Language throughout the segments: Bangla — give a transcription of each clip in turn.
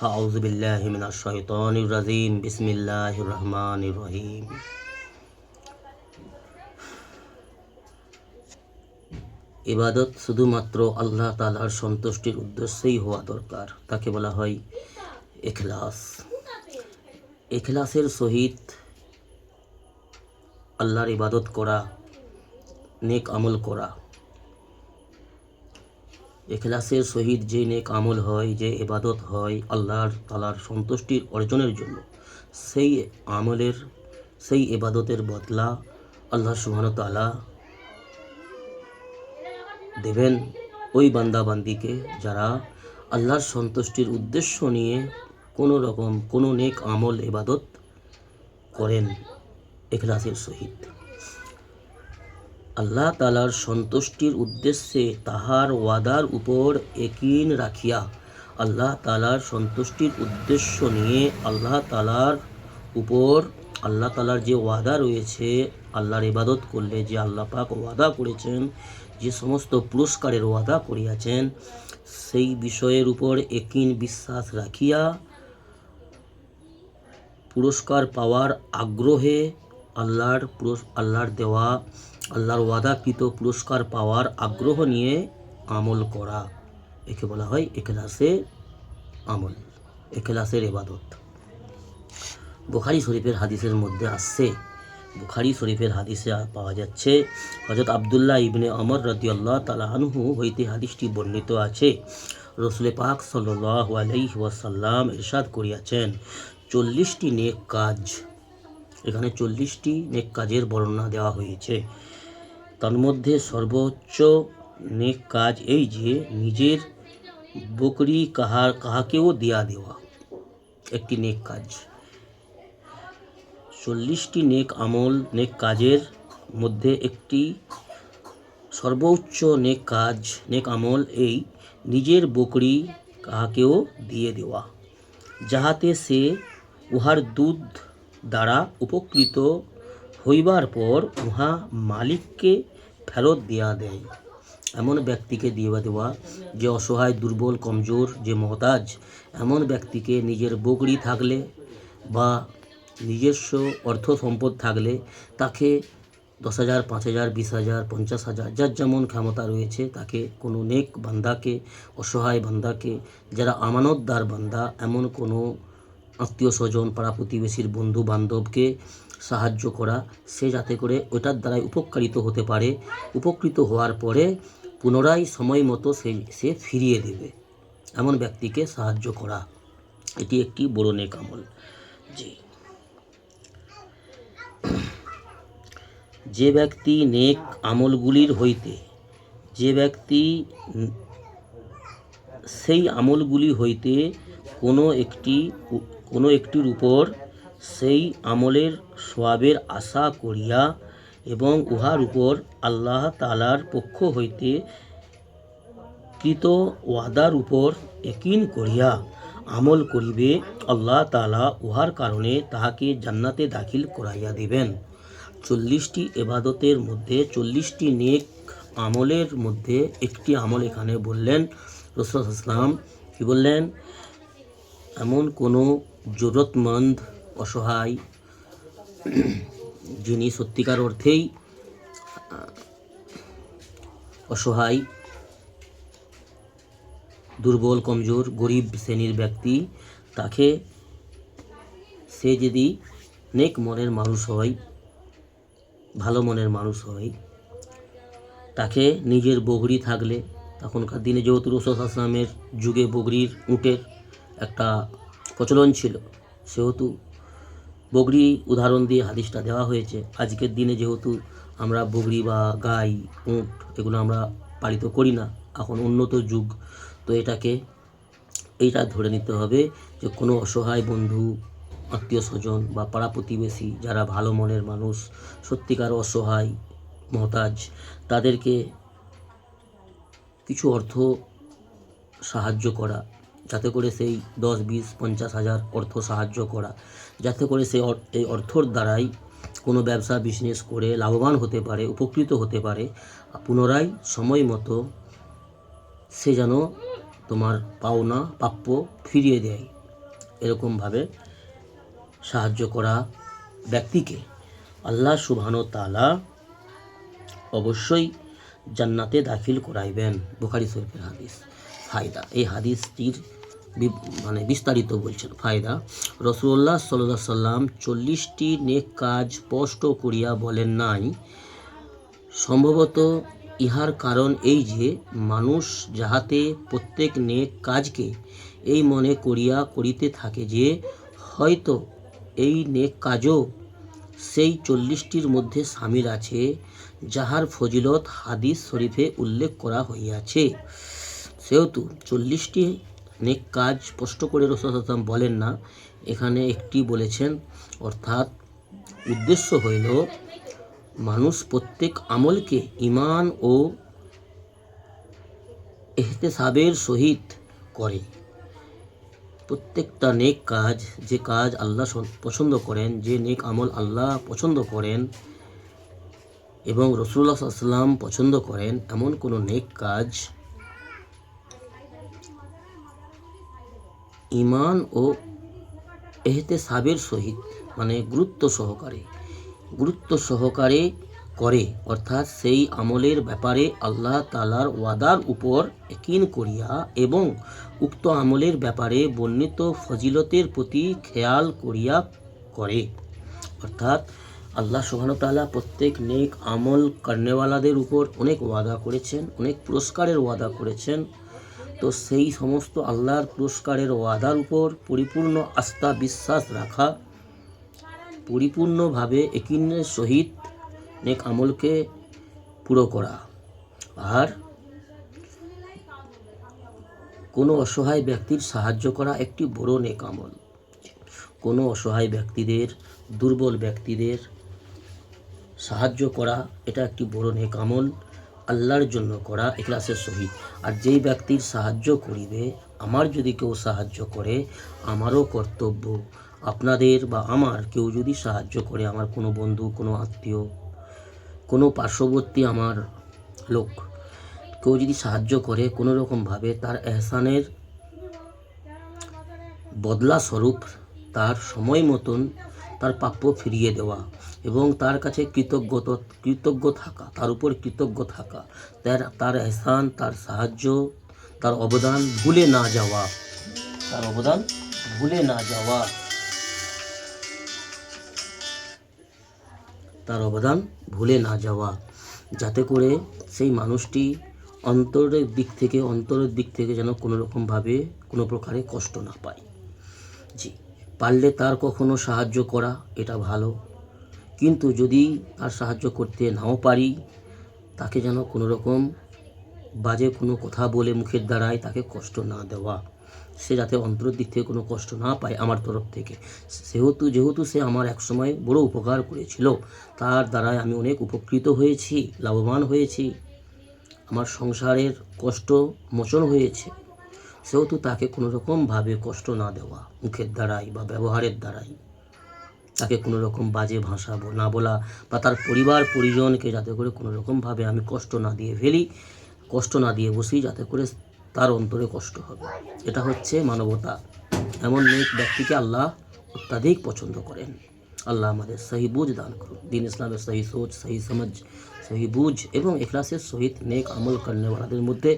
আউযু বিল্লাহি মিনাশ শাইতানির রাজিম। বিসমিল্লাহির রহমানির রহিম। ইবাদত শুধুমাত্র আল্লাহ তাআলার সন্তুষ্টির উদ্দেশ্যেই হওয়া দরকার। তাকে বলা হয় ইখলাস। ইখলাসের সহিত আল্লাহর ইবাদত করা, নেক আমল করা। ইখলাসের সহিত যে নেক আমল হয়, যে ইবাদত হয় আল্লাহর তাআলার সন্তুষ্টির অর্জনের জন্য, সেই ইবাদতের বদলা আল্লাহ সুবহানাহু ওয়া তাআলা দেবেন ওই বান্দাবান্দিকে যারা আল্লাহর সন্তুষ্টির উদ্দেশ্য নিয়ে কোনো নেক আমল ইবাদত করেন ইখলাসের সহিত। আল্লাহ তাআলার সন্তুষ্টির উদ্দেশ্যে তাহার ওয়াদার উপর ইয়াকিন রাখিয়া, আল্লাহ তাআলার সন্তুষ্টির উদ্দেশ্য নিয়ে আল্লাহ তাআলার যে ওয়াদা রয়েছে, আল্লাহর ইবাদত করলে যে আল্লাহ পাক ওয়াদা করেছেন, যে সমস্ত পুরস্কারের ওয়াদা করিয়াছেন, সেই বিষয়ের উপর ইয়াকিন বিশ্বাস রাখিয়া পুরস্কার পাওয়ার আগ্রহে আল্লাহর দেওয়া, আল্লাহর ওয়াদাকৃত পুরস্কার পাওয়ার আগ্রহ নিয়ে আমল করা, একে বলা হয় ইখলাসের আমল, ইখলাসের ইবাদত। বুখারী শরীফের হাদিসের মধ্যে আসছে, বুখারী শরীফের হাদিসে পাওয়া যাচ্ছে, হযরত আব্দুল্লাহ ইবনে ওমর রাদিয়াল্লাহু তাআলা আনহু হইতে হাদিসটি বর্ণিত আছে। রাসূল পাক সাল্লাল্লাহু আলাইহি ওয়াসাল্লাম ইরশাদ করিয়াছেন, 40টি নেক কাজ, এখানে 40টি নেক কাজের বর্ণনা দেওয়া হয়েছে। তার মধ্যে সর্বোচ্চ নেক কাজ এই যে নিজের বকরি কাহাকেও দিয়া দেওয়া, একটি নেক কাজ। 40টি নেক কাজের মধ্যে একটি সর্বোচ্চ নেক আমল এই নিজের বকরি কাহাকেও দিয়ে দেওয়া, যাহাতে সে উহার দুধ দ্বারা উপকৃত হইবার পর উহা মালিককে ফেরত দিয়া দেয়। এমন ব্যক্তিকে দিয়ে দেওয়া যে অসহায়, দুর্বল, কমজোর, যে মহতাজ, এমন ব্যক্তিকে নিজের বকরি থাকলে বা নিজস্ব অর্থ সম্পদ থাকলে তাকে 10,000, 5,000, 20,000, 50,000, যার যেমন ক্ষমতা রয়েছে, তাকে কোনো নেক বান্দাকে, অসহায় বান্দাকে, যারা আমানতদার বান্দা, এমন কোনো আত্মীয় স্বজন, পাড়া প্রতিবেশীর বন্ধু বান্ধবকে সাহায্য করা, সে যাতে করে ওটার দ্বারাই উপকারিত হতে পারে, উপকৃত হওয়ার পরে পুনরায় সময় মতো সে ফিরিয়ে দেবে, এমন ব্যক্তিকে সাহায্য করা, এটি একটি বড় নেক আমল। যে ব্যক্তি নেক আমলগুলির হইতে, সেই আমলগুলি হইতে কোনো একটির উপর সেই আমলের সওয়াবের আশা করিয়া এবং উহার উপর আল্লাহ তাআলার পক্ষ হইতে কৃত ওয়াদার উপর ইয়াকিন করিয়া আমল করিবে, আল্লাহ তাআলা উহার কারণে তাহাকে জান্নাতে দাখিল করাইয়া দিবেন। 40টি ইবাদতের মধ্যে, 40টি নেক আমলের মধ্যে একটি আমল এখানে বললেন রাসূল সাল্লাল্লাহু আলাইহি ওয়াসাল্লাম। কি বললেন? এমন কোনো জরুরতমন্দ, অসহায়, যিনি সত্যিকার অর্থেই অসহায়, দুর্বল, কমজোর, গরিব শ্রেণীর ব্যক্তি, তাকে, সে যদি নেক মনের মানুষ হয়, ভালো মনের মানুষ হয়, তাকে নিজের বকরি থাকলে, তখনকার দিনে যেহেতু রাসূল সাল্লাল্লাহু আলাইহি ওয়াসাল্লামের যুগে বকরির, উটের একটা প্রচলন ছিল, সেহেতু বকরি উদাহরণ দিয়ে হাদিসটা দেওয়া হয়েছে। আজকের দিনে যেহেতু আমরা বকরি বা গাই, উট এগুলো আমরা পালিত করি না, এখন উন্নত যুগ, তো এইটা ধরে নিতে হবে যে কোনো অসহায় বন্ধু, আত্মীয় স্বজন বা পাড়া প্রতিবেশী যারা ভালো মনের মানুষ, সত্যিকার অসহায়, মহতাজ, তাদেরকে কিছু অর্থ সাহায্য করা, যাতে করে সেই 10, 20, 50,000 অর্থ সাহায্য করা, যাতে করে সে এই অর্থর দ্বারাই কোনো ব্যবসা বিজনেস করে লাভবান হতে পারে, উপকৃত হতে পারে, পুনরায় সময় মতো সে যেন তোমার পাওনা প্রাপ্য ফিরিয়ে দেয়। এরকমভাবে সাহায্য করা ব্যক্তিকে আল্লাহ সুবহানাহু তাআলা অবশ্যই জান্নাতে দাখিল করাইবেন। বুখারী শরীফের হাদিস। ফায়দা, এই হাদিসটির বিস্তারিত বলছেন ফায়দা। রাসূলুল্লাহ সাল্লাল্লাহু আলাইহি সাল্লাম 40টি নেক কাজ স্পষ্ট করিয়া বলেন নাই। সম্ভবত ইহার কারণ এই যে মানুষ যাহাতে প্রত্যেক নেক কাজকে এই মনে করিয়া করিতে থাকে যে হয়তো এই নেক কাজও সেই 40টির মধ্যে সামিল আছে, যাহার ফজিলত হাদিস শরীফে উল্লেখ করা হইয়াছে। সেহেতু 40টি নেক কাজ স্পষ্ট করে রাসূল সাল্লাল্লাহু আলাইহি ওয়াসাল্লাম বলেন না, এখানে একটি বলেছেন। অর্থাৎ উদ্দেশ্য হইল মানুষ প্রত্যেক আমলকে ঈমান ও ইহতিসাবের সহিত করে। প্রত্যেকটা নেক কাজ, যে কাজ আল্লাহ পছন্দ করেন, যে নেক আমল আল্লাহ পছন্দ করেন এবং রাসূলুল্লাহ সাল্লাল্লাহু আলাইহি ওয়াসাল্লাম পছন্দ করেন, এমন কোনো নেক কাজ ঈমান ও ইহতিসাবের সহিত গুরুত্ব সহকারে করে। অর্থাৎ সেই আমলের ব্যাপারে আল্লাহ তাআলার ওয়াদার উপর ইয়াকিন করিয়া এবং উক্ত আমলের ব্যাপারে বর্ণিত ফজিলতের প্রতি খেয়াল করিয়া করে। অর্থাৎ আল্লাহ সুবহানাহু তাআলা প্রত্যেক নেক আমল করনেওয়ালাদের উপর অনেক ওয়াদা করেছেন, অনেক পুরস্কারের ওয়াদা করেছেন। তো সেই সমস্ত আল্লাহর পুরস্কারের ওয়াদার উপর পরিপূর্ণ আস্থা বিশ্বাস রাখা, পরিপূর্ণভাবে ইয়াকিনের সহিত নেক আমলকে পুরো করা। আর কোনো অসহায় ব্যক্তির সাহায্য করা একটি বড় নেক আমল। কোনো অসহায় ব্যক্তিদের, দুর্বল ব্যক্তিদের সাহায্য করা, এটা একটি বড় নেক আমল, আল্লাহর জন্য করা ইখলাসের সহিত। আর যেই ব্যক্তির সাহায্য করিবে, আমার যদি কেউ সাহায্য করে, আমারও কর্তব্য, আপনাদের বা আমার কেউ যদি সাহায্য করে, আমার কোনো বন্ধু, কোনো আত্মীয়, কোনো পার্শ্ববর্তী আমার লোক কেউ যদি সাহায্য করে কোনো রকমভাবে, তার এহসানের বদলা স্বরূপ তার সময় মতন তার প্রাপ্য ফিরিয়ে দেওয়া এবং তার কাছে কৃতজ্ঞ থাকা, তার উপর কৃতজ্ঞ থাকা, তার এহসান, তার সাহায্য, তার অবদান ভুলে না যাওয়া, যাতে করে সেই মানুষটি অন্তরের দিক থেকে যেন কোনো রকমভাবে কোনো প্রকারে কষ্ট না পায়। জি, পারলে তার কখনো সাহায্য করা, এটা ভালো। কিন্তু যদি তার সাহায্য করতে নাও পারি, তাকে যেন কোনো রকম বাজে কোনো কথা বলে মুখের দ্বারাই তাকে কষ্ট না দেওয়া, সে যাতে অন্তরের দিক থেকে কোনো কষ্ট না পায় আমার তরফ থেকে। যেহেতু সে আমার একসময় বড় উপকার করেছিল, তার দ্বারাই আমি অনেক উপকৃত হয়েছি, লাভবান হয়েছি, আমার সংসারের কষ্ট মোচন হয়েছে, সেহেতু তাকে কোনো রকমভাবে কষ্ট না দেওয়া, মুখের দ্বারাই বা ব্যবহারের দ্বারাই তাকে কোনো রকম বাজে ভাষা না বলা, বা তার পরিবার পরিজনকে যাতে করে কোনো রকমভাবে আমি কষ্ট না দিয়ে বসি, যাতে করে তার অন্তরে কষ্ট হবে। এটা হচ্ছে মানবতা। এমন নেক ব্যক্তিকে আল্লাহ অত্যাধিক পছন্দ করেন। আল্লাহ আমাদের সহি বুঝ দান করুন, দিন ইসলামের সহি সোচ, সহি সমঝ, সহি বুঝ এবং ইখলাসের সহিত নেক আমল করনেওয়ালাদের মধ্যে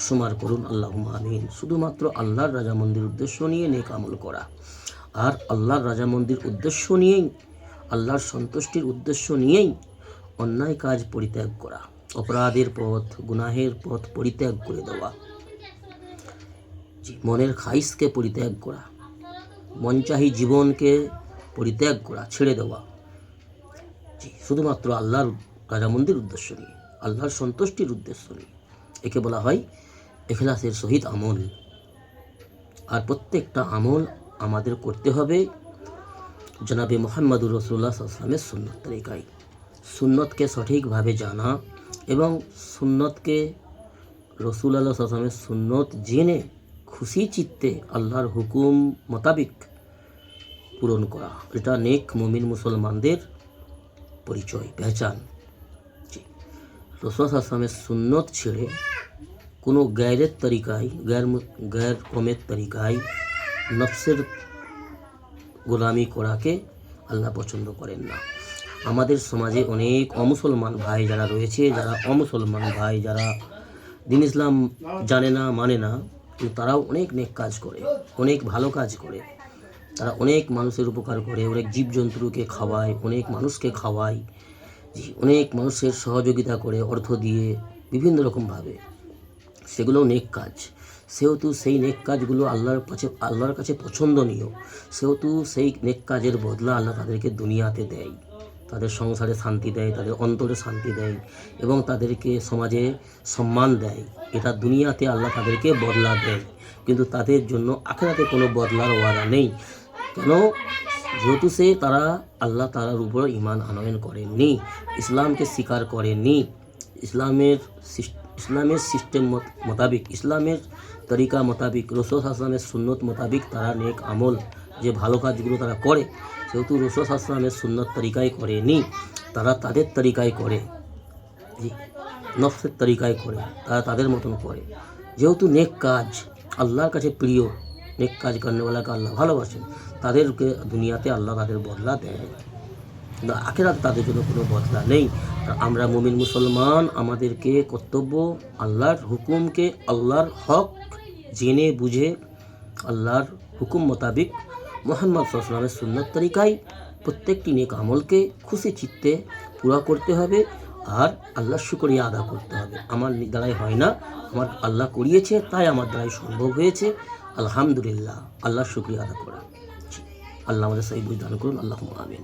শুমার করুন। আল্লাহুম্মা আমিন। শুধুমাত্র আল্লাহর রাজামন্দির উদ্দেশ্য নিয়ে নেক আমল করা, আর আল্লাহর রাজামন্দির উদ্দেশ্য নিয়েই, আল্লাহর সন্তুষ্টির উদ্দেশ্য নিয়েই অন্যায় কাজ পরিত্যাগ করা, অপরাধের পথ, গুনাহের পথ পরিত্যাগ করে দেওয়া, মনের খাইসকে পরিত্যাগ করা, মনচাহি জীবনকে পরিত্যাগ করা, ছেড়ে দেওয়া, শুধুমাত্র আল্লাহর রাজামন্দির উদ্দেশ্য নিয়ে, আল্লাহর সন্তুষ্টির উদ্দেশ্য নিয়ে, একে বলা হয় ইখলাসের সহিত আমল। আর প্রত্যেকটা আমল আমাদের করতে হবে জনাবে মুহাম্মদুর রাসূলুল্লাহ সাল্লাল্লাহু আলাইহি ওয়াসাল্লামের সুন্নত তরিকায়। সুন্নতকে সঠিকভাবে জানা এবং সুন্নতকে রাসূলুল্লাহ সাল্লাল্লাহু আলাইহি ওয়াসাল্লামের সুন্নত জেনে খুশি চিত্তে আল্লাহর হুকুম মোতাবিক পূরণ করা, এটা নেক মুমিন মুসলমানদের পরিচয়, পেহচান। রাসূলুল্লাহ সাল্লাল্লাহু আলাইহি ওয়াসাল্লামের সুন্নত ছেড়ে কোনো গ্যার কমের তরিকায়, নফসের গোলামি করাকে আল্লাহ পছন্দ করেন না। আমাদের সমাজে অনেক অমুসলমান ভাই যারা রয়েছে, যারা অমুসলমান ভাই যারা দিন ইসলাম জানে না, মানে না, কিন্তু তারাও অনেক নেক কাজ করে, অনেক ভালো কাজ করে। তারা অনেক মানুষের উপকার করে, অনেক জীবজন্তুকে খাওয়ায়, অনেক মানুষকে খাওয়ায়, অনেক মানুষের সহযোগিতা করে অর্থ দিয়ে বিভিন্নরকমভাবে। সেগুলোও নেক কাজ। সেহেতু সেই নেক কাজগুলো আল্লাহর কাছে পছন্দনীয়। সেহেতু সেই নেক কাজের বদলা আল্লাহ তাদেরকে দুনিয়াতে দেয়, তাদের সংসারে শান্তি দেয়, তাদের অন্তরে শান্তি দেয় এবং তাদেরকে সমাজে সম্মান দেয়। এটা দুনিয়াতে আল্লাহ তাদেরকে বদলা দেয়, কিন্তু তাদের জন্য আখিরাতে কোনো বদলার ওয়াদা নেই। কেন? যেহেতু তারা আল্লাহ তাআলার উপর ঈমান আনয়ন করেননি, ইসলামকে স্বীকার করেননি, ইসলামের সিস্টেম মোতাবিক, ইসলামের তরিকা মোতাবিক, রাসূল সাল্লাল্লাহু আলাইহি ওয়াসাল্লামের সুন্নত মোতাবিক তারা নেক আমল, যে ভালো কাজগুলো তারা করে, সেহেতু রাসূল সাল্লাল্লাহু আলাইহি ওয়াসাল্লামের সুন্নত তরিকায় করেনি, তারা তাদের তরিকায় করে, নফসের তরিকায় করে, তারা তাদের মতন করে। যেহেতু নেক কাজ আল্লাহর কাছে প্রিয়, নেক কাজ করনেওয়ালাকে আল্লাহ ভালোবাসেন, তাদেরকে দুনিয়াতে আল্লাহ তাদের বদলা দেয়, কিন্তু আখিরাতে তাদের জন্য কোনো বদলা নেই। আর আমরা মুমিন মুসলমান, আমাদেরকে কর্তব্য আল্লাহর হুকুমকে, আল্লাহর হক জেনে বুঝে আল্লাহর হুকুম মোতাবিক মুহাম্মদ সাল্লাল্লাহু আলাইহি ওয়াসাল্লামের সুন্নত তরিকায় প্রত্যেকটি নেক আমলকে খুশি চিত্তে পুরা করতে হবে আর আল্লাহর শুকরিয়া আদা করতে হবে। আমার দ্বারাই হয় না, আমার আল্লাহ করিয়েছে, তাই আমার দ্বারাই সম্ভব হয়েছে। আলহামদুলিল্লাহ, আল্লাহর শুকরিয়া আদা করা। আল্লাহ আমাদের সেই বুঝ দান করুন। আল্লাহুম্মা আমিন।